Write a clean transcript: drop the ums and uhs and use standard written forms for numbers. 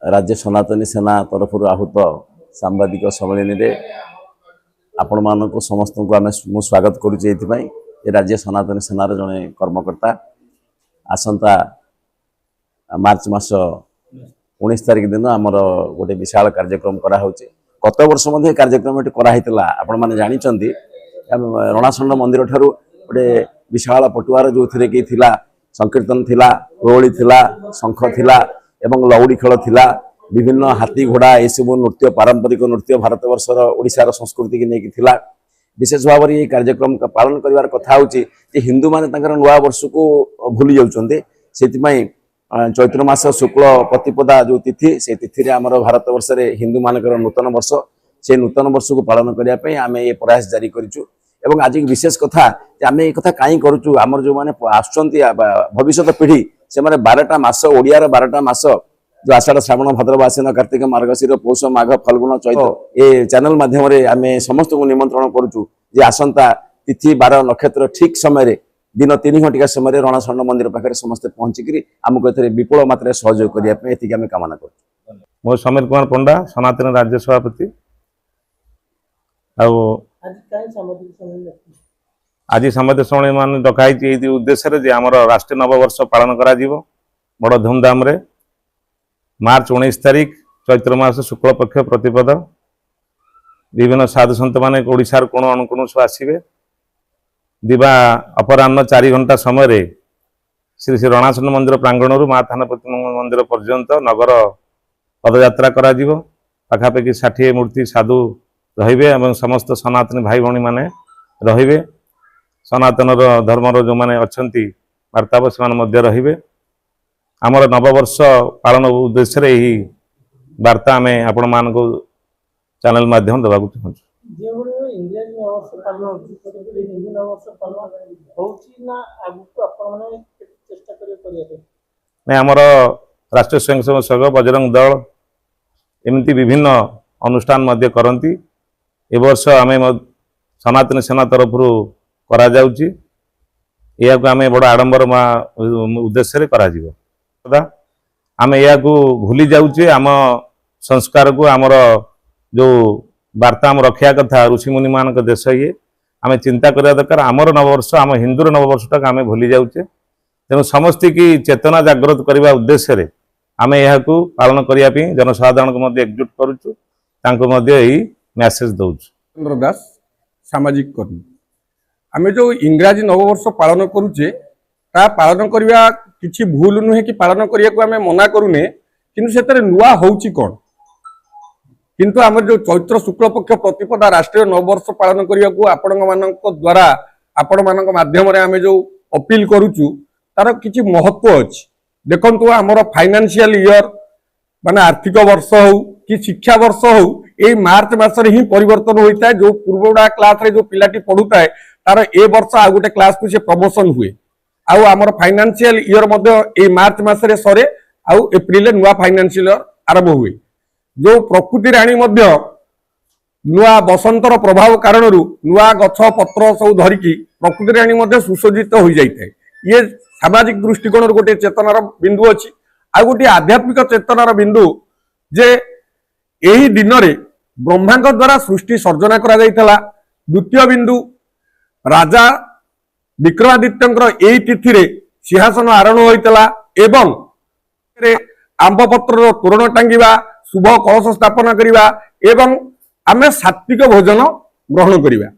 राज्य सनातनी सेना तरफ आहूत सांबादिक सम्मेलन आपण मान समस्त को आम स्वागत करुचे राज्य सनातनी सेनार जड़े कर्मकर्ता आसंता मार्च मास 19 तारिख दिन आमर गोटे विशाल कार्यक्रम कराऊ गत वर्ष कार्यक्रम कराइला आपण मैंने जानते रणासंड मंदिर ठारू गोटे विशाल पटुआर जो थे कि संकीर्तन थिला होली थिला शंख थिला एवं लौड़ी खेल थिला विभिन्न हाथी घोड़ा ये सब नृत्य पारंपरिक नृत्य भारत वर्षर ओडिशार संस्कृति की नहीं थिला विशेष भाव में ये कार्यक्रम पालन कर कथा होची हिंदू माने नुआ वर्ष को भूली जाउछन्ते सेतिमाई चैत्र मास शुक्ल प्रतिपदा जो तिथि से तिथि रे हमर भारत वर्ष रे हिंदू मानकर नूतन वर्ष से नूतन वर्ष को पालन करिया पे आमे ये प्रयास जारी करिछु एवं आज विशेष कथा आमे ये कथा काई करूछु हमर जो माने आछन्ती भविष्य पीढ़ी से माने 12टा मास ओडिया रे 12टा मास जो आषाढ़ श्रावण भाद्रव आश्विन कार्तिक मार्गशीर पौष माघ फाल्गुन चैत ये चैनल माध्यम रे आमे समस्त को निमंत्रण करूछु जे आसंता तिथि 12 नक्षत्र ठीक समय रे दिन 3 घंटा समय रणासंड मंदिर पाखे समस्ते पहुंचिकी आमको ए विपुल मात्रा सहयोग करने आम कामना कर मो समीर कुमार पंडा सनातन राज्य सभापति आज सामाजिक सम्मेलन मान डकाई उद्देश्य आमर राष्ट्रीय नववर्ष पालन करा बड़ धूमधाम रे मार्च 19 तारिख चैत्र मास शुक्ल पक्ष प्रतिपद विभिन्न साधु सन्त माने ओडिशार कोण अनुकोण सब आसिबे दिवा अपराह्न 4 घंटा समय श्री श्री रणासंड मंदिर प्रांगण माँ थानापति मंदिर पर्यंत नगर पदयात्रा करा पाखापाखि 60 मूर्ति साधु रहिबे एवं समस्त सनातनी भाई भौणी माने रहिबे सनातन धर्मर जो माने अछंती वार्ताव से मध्य रहिबे आमर नववर्ष पालन उद्देश्य रे ही वार्ता आमे आपण मान को चैनल माध्यम देबा को चाहू आमर राष्ट्रीय स्वयंसेवक संघ बजरंग दल एमती विभिन्न अनुष्ठान मध्य करती ए वर्ष आम सनातन सेना तरफ करा जाउची या आम बड़ आडंबर उद्देश्य करा आम या भूली जाऊे आम संस्कार को आमर जो वार्ता आम रखा कथा ऋषि मुनि मान देश ये आम चिंता करवा दरकार आमर नववर्ष आम हिंदूर नववर्ष तक आम भूली जाऊे तेणु समस्त की चेतना जागृत करने उद्देश्य आम यह पालन करने जनसाधारण को एकजुट करुचु मेसेज दौचु चंद्र दास सामाजिक कर्मी आम जो इंग्राजी नववर्ष पालन करुचे ता पालन करवा किसी भूल नुहे कि पालन करने को आम मना करूने किंतु से नुआ होउची कौन किंतु आम जो चैत्र शुक्ल पक्ष प्रतिपदा राष्ट्रीय नववर्ष पालन करने को आपण द्वारा आपण मान माध्यम आम जो अपील करुचु तार किसी महत्व अच्छी देखु आमर फाइनेंशियल ईयर माने आर्थिक वर्ष हो कि शिक्षा वर्ष हो ये मार्च मासरे ही परिवर्तन होता है जो पूर्वडा क्लास रे जो पिलाटी पढ़ुता है तार ए वर्ष आ गोटे क्लास को से प्रमोशन हुए आउ आमर फाइनेंशियल ईयर ए मार्च मासरे सरे आउ एप्रिल नुआ फाइनेंशियल ईयर आरंभ हुए जो प्रकृति राणी नुआ बसंतर प्रभाव कारण नुआ गछ पत्र सब धरिकी प्रकृति राणी सुसज्जित हो जाए ये सामाजिक दृष्टिकोण गोटे चेतनार बिंदु अच्छी आ गोटे आध्यात्मिक चेतनार बिंदु जे यही दिन में ब्रह्मा द्वारा सृष्टि सर्जना करा जाइतला द्वितीय बिंदु राजा विक्रमादित्य यही तिथि रे सिंहासन आरोहण होइतला एवं आंब पत्र तोरण टांगिबा शुभ कलश स्थापना करिबा एवं आमे सात्विक भोजन ग्रहण करिबा